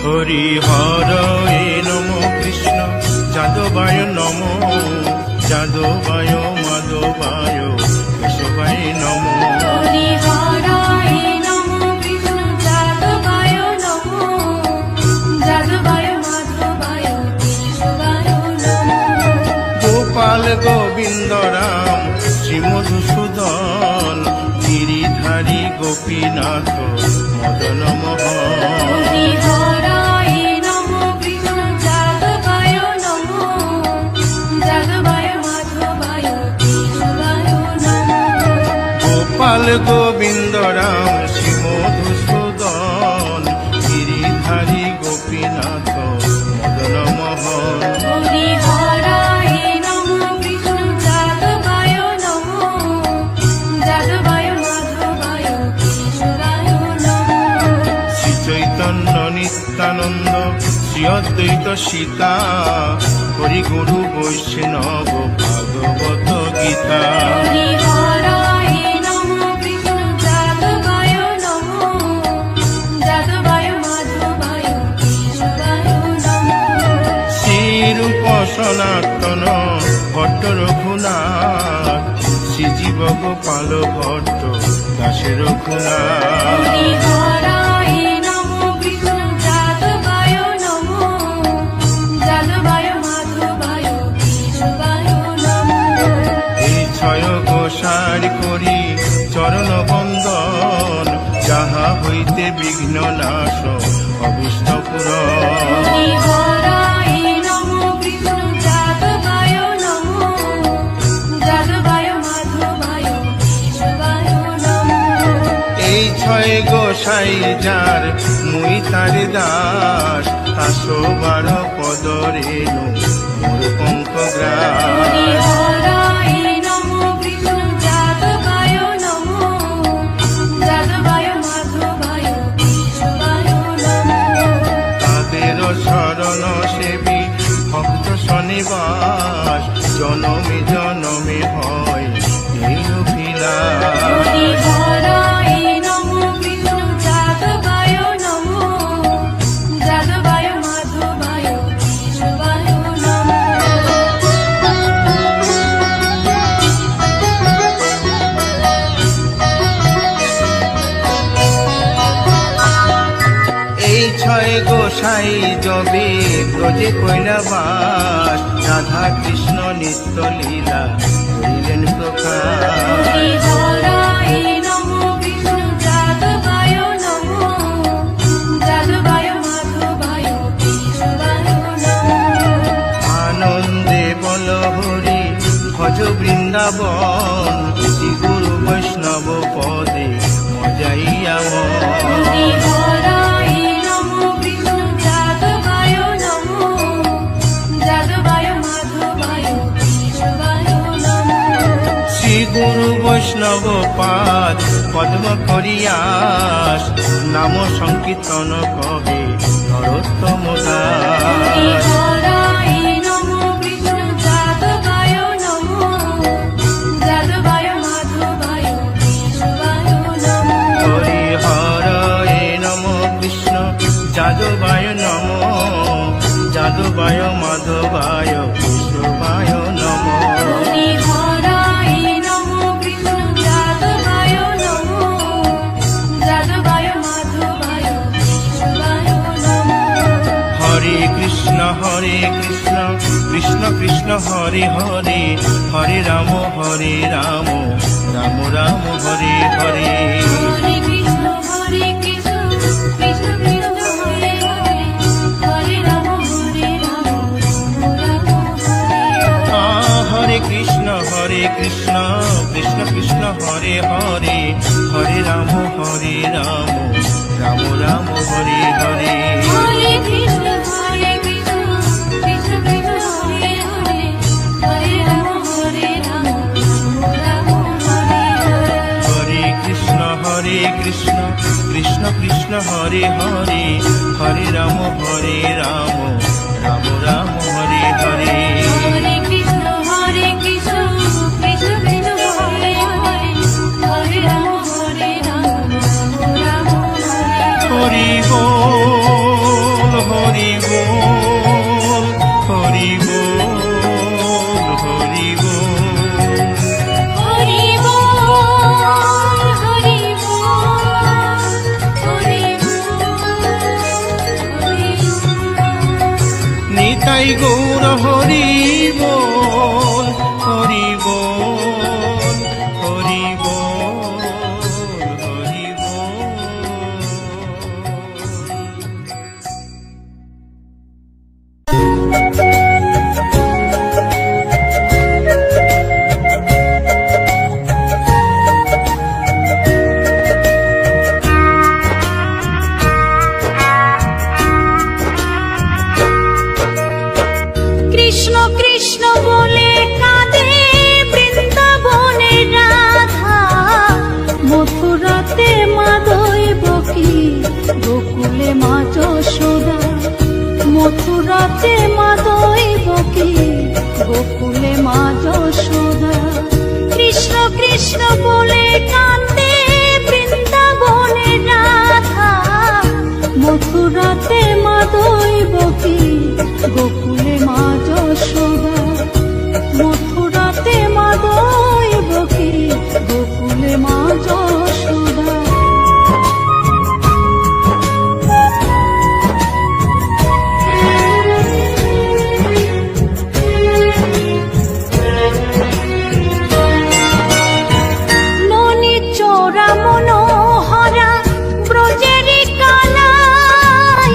হরি হরয়ে নম কৃষ্ণ যাদবায় নম যাদবায় মাধবায় কেশবায় নম হরি হরায় নমো কৃষ্ণ যাদবায় নমো যাদবায় মাধবায় কেশবায় নমো গোপাল গোবিন্দ রাম শ্রী মধুসূদন গিরিধারী গোপীনাথ মদন মোহন হরি হরায় নমো কৃষ্ণ যাদবায় নমো যাদবায় মাধবায় কেশবায় নমো গোপাল গোবিন্দ রাম শ্রী মধুসূদন গিরিধারী গোপীনাথ মদন মোহন হরি হরায় নমো কৃষ্ণ যাদবায় নমো যাদবায় মাধবায় কেশবায় নমো শ্রী চৈতন্য নিত্যানন্দ শ্রী অদ্বৈত সীতা হরি গুরু বৈষ্ণব ভাগবত গীতা হরি হরায় নমো কৃষ্ণ যাদবায় নমো যাদবায় মাধবায় কেশবায় নমো শ্রীরূপ সনাতন ভট্ট রঘুনাথ শ্রীজীব গোপাল ভট্ট দাসে রঘুনাথ হরি হরায় নমো কৃষ্ণ যাদবায় নমো যাদবায় মাধবায় কেশবায় নমো এই ছয় গোসার করি চরণ বন্দন যাহা হইতে বিঘ্ন নাশ অভিষ্ট পুরন হরি হরায় নমো কৃষ্ণ যাদবায় নমো যাদবায় মাধবায় কেশবায় নমো এই ছয় গোসাই যার মুই তার দাস 112 পদ রেণু মোর পঙ্ক হরি গ্রাস হরায় নমো কৃষ্ণ যাদবায় নমো যাদবায় মাধবায় কেশবায় নমো তাদের শরণ সেবী ভক্ত শনিবাস জনমে জনমে হয় এই অভিলাষ হরি হরায় নমো কৃষ্ণ যাদবায় নমো যাদবায় মাধবায় কেশবায় নমো এই ছয় গোসাই যবে ব্রজে কৈলাবাস রাধা কৃষ্ণ নিত্য লীলা করিলেন প্রকাশ হরি হরায় নমো কৃষ্ণ যাদবায় নমো যাদবায় মাধবায় কেশবায় নমো আনন্দে বল হরি ভজ বৃন্দাবন শ্রী গুরু বৈষ্ণব পদে মজাইয়া হরি হরায় নমো কৃষ্ণ যাদবায় নমো যাদবায় মাধবায় কেশবায় নমো শ্রী গুরু বৈষ্ণব পাদ পদ্ম করিয়াস নাম সংকীর্তন কবে নরোত্তম হরি দাস হরায় নমো কৃষ্ণ যাদবায় নমো যাদবায় মাধবায় কেশবায় নমো হরি হরয়ে নম কৃষ্ণ যাদবায় নম যাদবায় মাধবায় কেশবায় নম হরি হরায় নমো কৃষ্ণ যাদবায় নমো যাদবায় মাধবায় কেশবায় নমো হরে কৃষ্ণ কৃষ্ণ কৃষ্ণ হরে হরে হরে রাম রাম রাম হরে হরে হরে কৃষ্ণ কৃষ্ণ কৃষ্ণ হরে হরে হরে রাম রাম হরে হরে কৃষ্ণ কৃষ্ণ কৃষ্ণ হরে হরে হরে রাম রাম রাম হরে হরে হরে কৃষ্ণ কৃষ্ণ কৃষ্ণ কৃষ্ণ হরে হরে হরে রাম রাম হরে হরে হরে কৃষ্ণ কৃষ্ণ কৃষ্ণ হরে হরে হরে রাম রাম রাম হরে হরে হরে কৃষ্ণ কৃষ্ণ কৃষ্ণ কৃষ্ণ হরে হরে হরে রাম রাম রাম হরে হরি বল বল, হরি বল, হরি বল। হরি বল, হরি বল, হরি বল, হরি বল। নিতাই গৌর হরি বল, হরি বল, হরি বল, হরি কৃষ্ণ কৃষ্ণ বলে কাঁদে বৃন্দাবনের রাধা, মথুরাতে মা দৈবকী, গোকুলে মা যশোদা। মথুরাতে মা দৈবকী, গোকুলে মা যশোদা। কৃষ্ণ কৃষ্ণ বলে কাঁদে বৃন্দাবনের রাধা, মথুরাতে মা দৈবকী, গোকুলে মা যশোদা। মথুরাতে মা দৈবকী, গোকুলে মা যশোদা। ননি চোরা মনোহরা ব্রজেরি কালাই,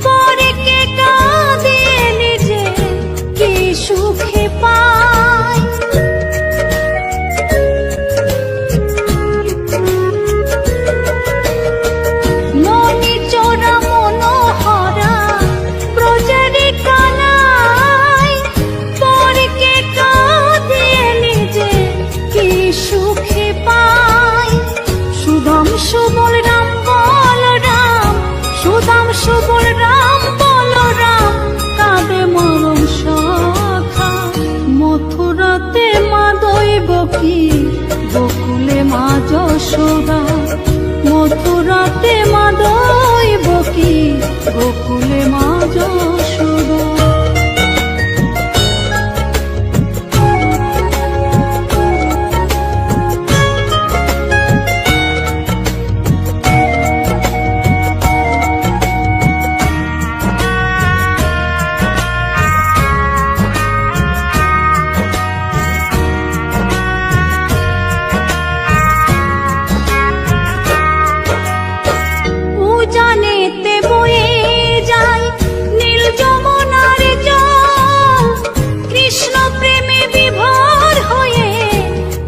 পরে কে কাঁদে নিজে কি সুখে পায়। ননি চোরা মনোহরা ব্রজেরি কালাই, পরে কে কাঁদে নিজে কি সুখে পায়। সুদাম সুবল রাম বলরাম, সুদাম সুবল রাম বলরাম, কাঁদে মরম সখা। মথুরাতে মা দৈবকী, গোকুলে মা যশোদা। মথুরাতে মা দৈবকী, গোকুলে মা যশোদা। উজানেতে বয়ে যায় নীল যমুনার জল, কৃষ্ণ প্রেমে বিভোর হয়ে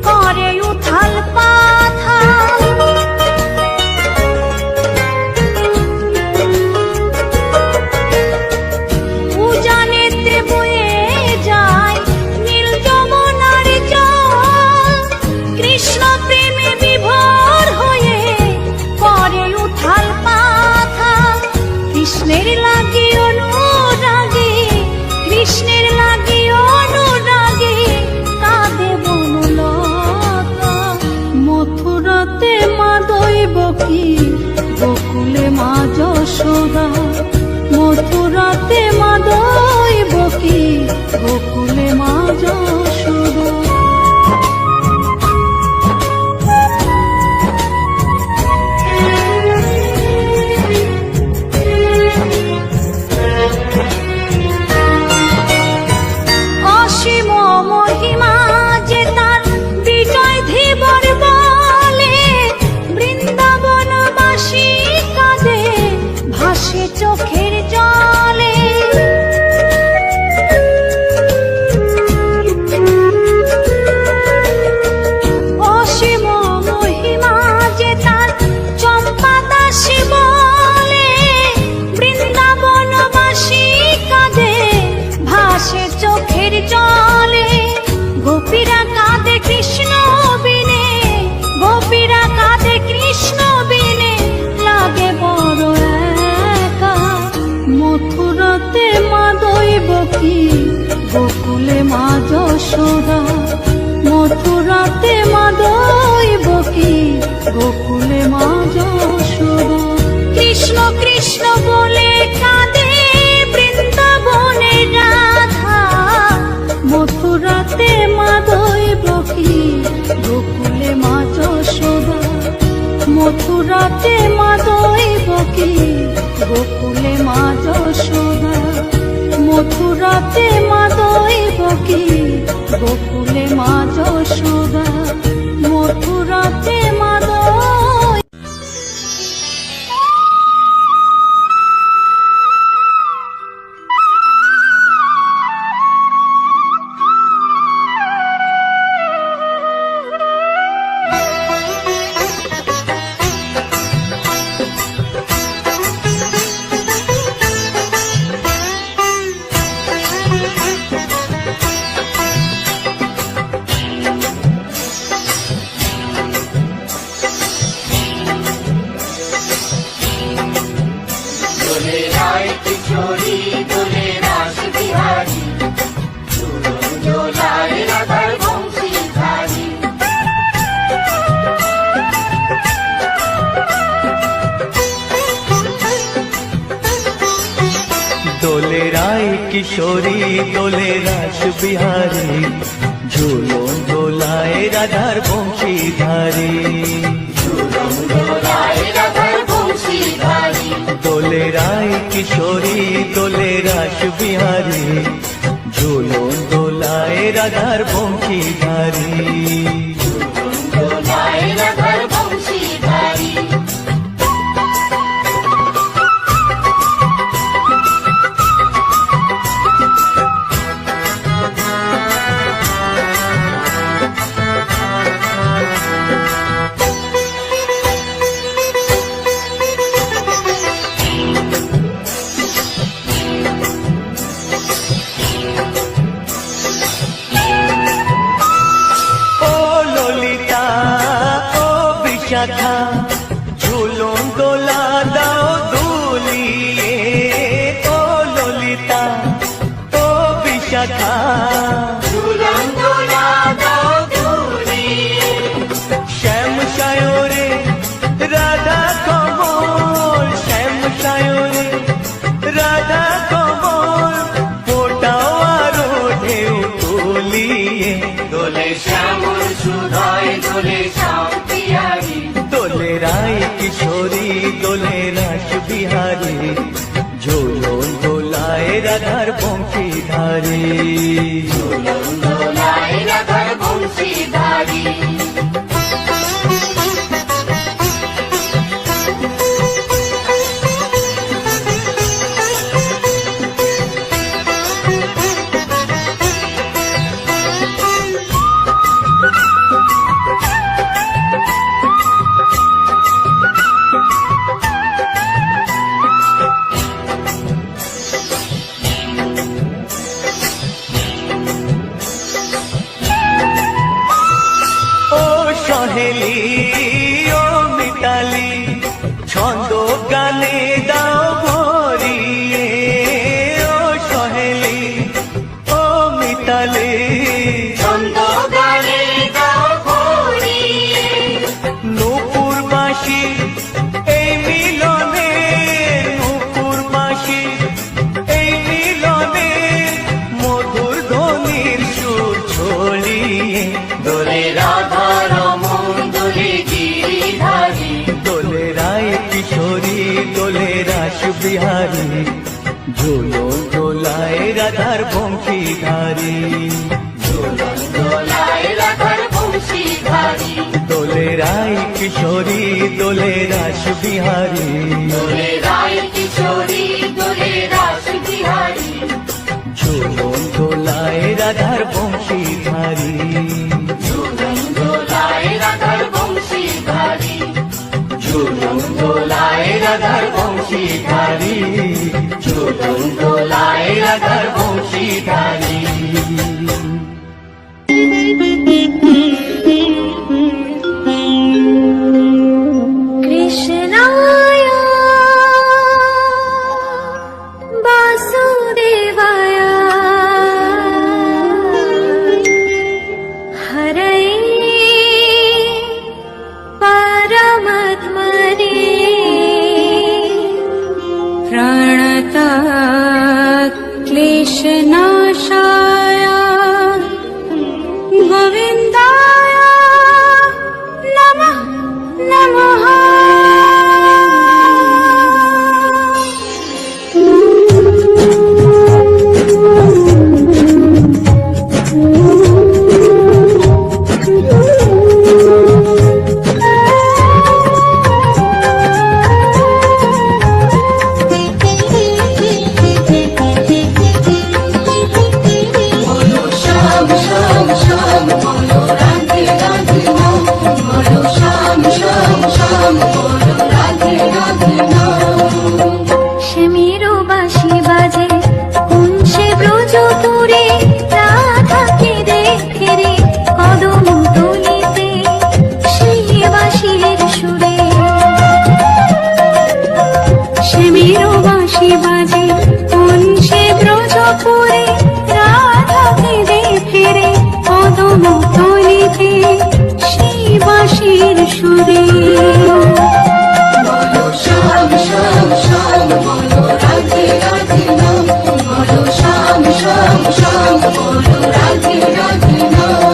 করে উথাল পাথাল। উজানেতে বয়ে যায় নীল যমুনার জল, কৃষ্ণ প্রেমে বিভোর হয়ে করে উথাল পাথাল। কৃষ্ণের লাগি অনুরাগে, কৃষ্ণের লাগি অনুরাগে, কাঁদে বনলতা। মথুরাতে মা দৈবকী, গোকুলে মা যশোদা। মথুরাতে মা দৈবকী, গোকুলে মা যশোদা। অসীম মহিমা যে তার বিজয় ধীবর বলে, বৃন্দাবনবাসী কাঁদে ভাসে চোখের জলে। অসীম মহিমা যে তার চম্পা দাসী বলে, বৃন্দাবনবাসী কাঁদে ভাসে চোখের জলে। গোপীরা কাঁদে কৃষ্ণ বিনে, গোপীরা কাঁদে কৃষ্ণ বিনে, লাগে বড় একা। মথুরাতে মা দৈবকী, গোকুলে মা যশোদা। মথুরাতে মা দৈবকী, গোকুলে মা যশোদা। কৃষ্ণ কৃষ্ণ বলে কাঁদে গোকুলে মা যশোদা, মথুরাতে মা দৈবকী। গোকুলে মা যশোদা, মথুরাতে মা দৈবকী। দোলে রায় কিশোরী দোলে রাস বিহারী, দুলন দোলায় রাধার বংশীধারী। দোলে রায় কিশোরী দোলে রাস বিহারী, ঝুলন দোলায় রাধার বংশীধারী। দুলন দোলায় রাধার বংশীধারী। দোলে রায় কিশোরী দোলে রাস বিহারী, ঝুলন দোলায় রাধার বংশীধারী। দুলন দোলায় রাধার বংশীধারী। বিশাখা ঝুলন দোলা দাও দুলিয়ে, ও ললিতা ও বিশাখা। দুলন দোলা দাও দুলিয়ে, শ্যাম সায়রে রাধা কমল, শ্যাম সায়রে রাধা কমল, ফোটাও আরো ঢেউ তুলিয়ে। দোলে শ্যামল সুধায় দোলে শ্যাম বিহারী। দোলে রায় কিশোরী দোলে রাস বিহারী, ঝুলন দোলায় রাধার বংশীধারী। দুলন দোলায় রাধার বংশীধারী। সহেলি ও মিতালি ছন্দ গানে দাও ভরিয়ে, ও সহেলি ও মিতালি ছন্দ গানে দাও ভরিয়ে। নূপুর বাঁশি এই মিলনে, নূপুর বাঁশি এই মিলনে, মধুর ধ্বনির সুর ছড়িয়ে। দোলে রাধা রমন দোলে গিরিধারী। দোলে রায় কিশোরী দোলে রাস বিহারী, ঝুলন দোলায় রাধার বংশীধারী। দুলন দোলায় রাধার বংশীধারী। দোলে রায় কিশোরী দোলে রাস বিহারী, দোলে রায় কিশোরী দোলে রাস বিহারী। ঝুলন দোলায় রাধার বংশীধারী। দুলন দোলায় রাধার বংশীধারী। দুলন দোলায় রাধার বংশীধারী। দুলন দোলায় রাধার বংশীধারী। কৃষ্ণায় বাসুদেবায় হরয়ে পরমাত্মনে প্রণতা ক্লেশনাশায় গোবিন্দায় নমঃ নমঃ। শ্যামেরও বাঁশি বাজে কোন সে ব্রজপুরে, রাধা কেঁদে ফেরে কদম তলিতে সেই বাঁশির সুরে। বলো শ্যাম শ্যাম শ্যাম, বলো রাধে রাধে নাম, বলো শ্যাম শ্যাম শ্যাম, বলো রাধে রাধে নাম।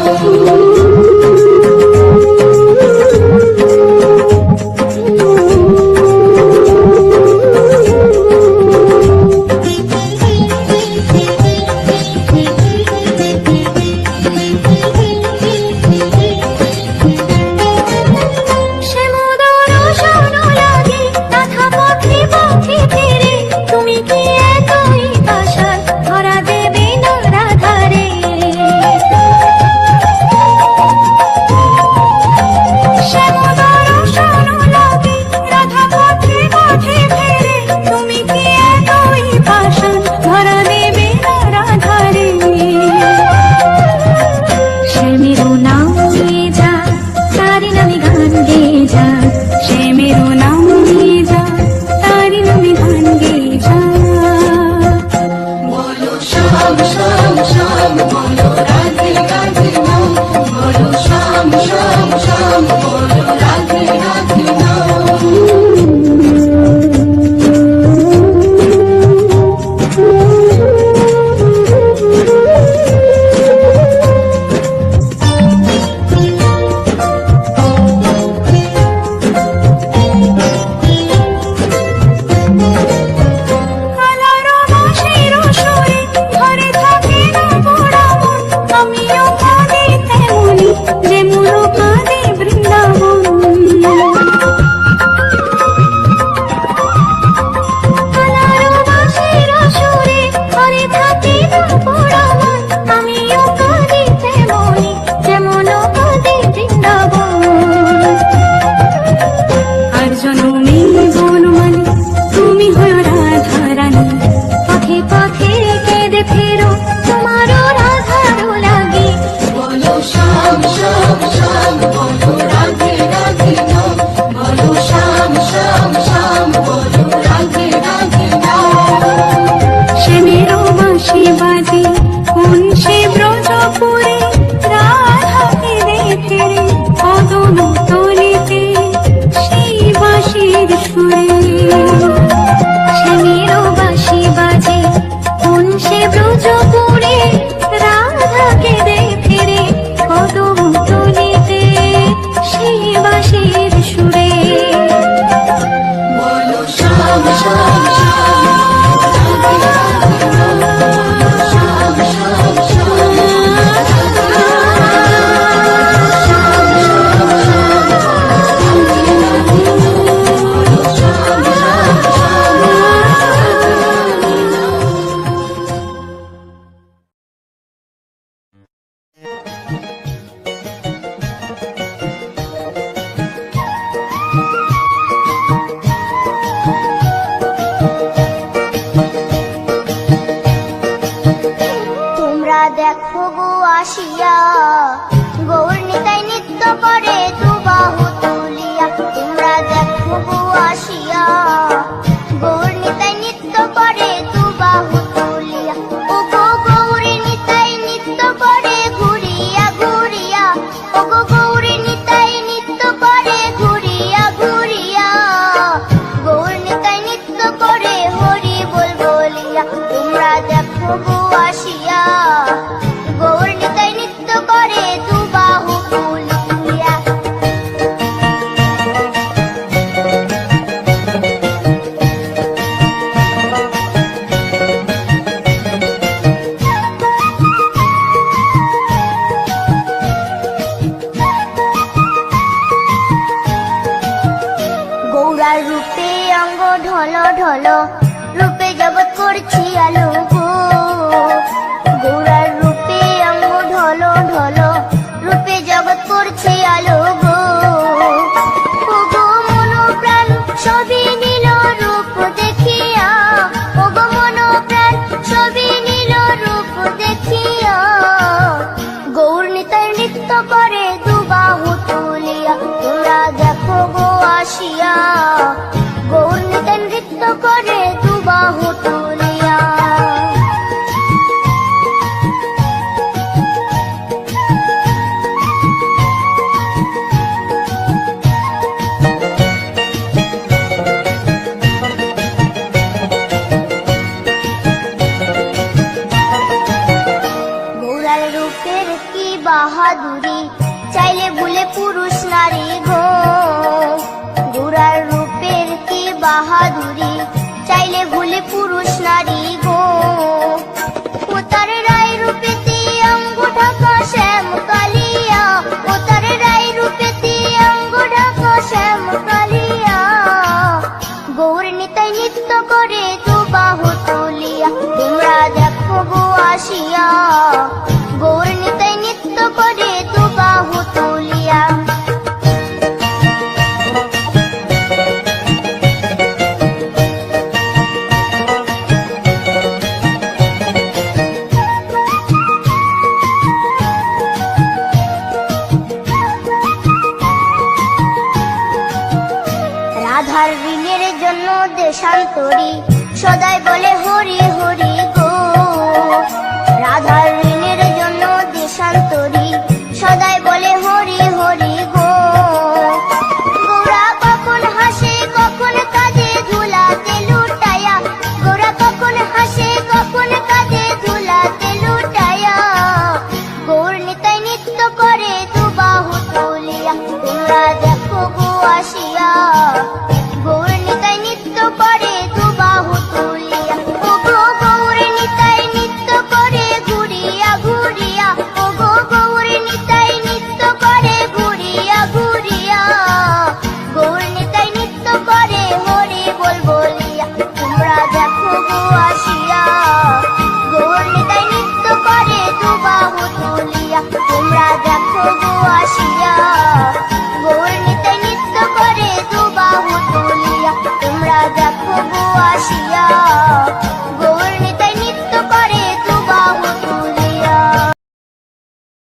দেখো গো আসিয়া, গৌর নিতাই নৃত্য করে দুবাহু তুলিয়া। তোমরা দেখো গো আসিয়া, গৌর নিতাই নৃত্য করে দুবাহু তুলিয়া। ও গো গৌরী নিতাই নৃত্য করে ঘুরিয়া ঘুরিয়া, ও গো গৌরী নিতাই নৃত্য করে ঘুরিয়া ঘুরিয়া। গৌর নিতাই নৃত্য করে হরি বল বলিয়া। তোমরা দেখো গো আসিয়া, গৌর নিতাই নৃত্য করে দুবাহু তুলিয়া। গৌরার রূপে অঙ্গ ঢল ঢল, রূপে জগৎ করছি আলো গো। গৌরার রূপে অঙ্গ ঢল ঢল, রূপে জগৎ করছি আলো গো। ও গো মন প্রাণ সবই নীল রূপ দেখিয়া, ও গো মন প্রাণ সবই নীল রূপ দেখিয়া। গৌর নিতাই নৃত্য করে দুবাহু তুলিয়া। তোমরা দেখো গো আসিয়া, গৌর নিতাই নৃত্য করে নৃত্য করে দুবাহু তুলিয়া তোমরা দেখো গো আসিয়া গৌর নিতাই নৃত্য করে দুবাহু তুলিয়া রাধার ঋণের জন্য দেশান্তরী সদাই বলে হরি হরি গো রাধার ঋণের জন্য দেশান্তরী সদাই বলে হরি হরি গো গোরা কখন হাসে কখন কাঁদে ধুলাতে লুটায়া গোরা কখন হাসে কখন কাঁদে ধুলাতে লুটায়া গৌর নিতাই নৃত্য করে দুবাহু তুলিয়া তোমরা দেখো গো আসিয়া গৌর নিতাই নৃত্য করে দুবাহু তুলিয়া ও গো গৌর নিতাই নৃত্য করে ঘুরিয়া ঘুরিয়া ও গো গৌর নিতাই নৃত্য করে ঘুরিয়া ঘুরিয়া গৌর নিতাই নৃত্য করে হরি বল বলিয়া তোমরা দেখো গো আসিয়া গৌর নিতাই নৃত্য করে দুবাহু তুলিয়া তোমরা দেখো গো আসিয়া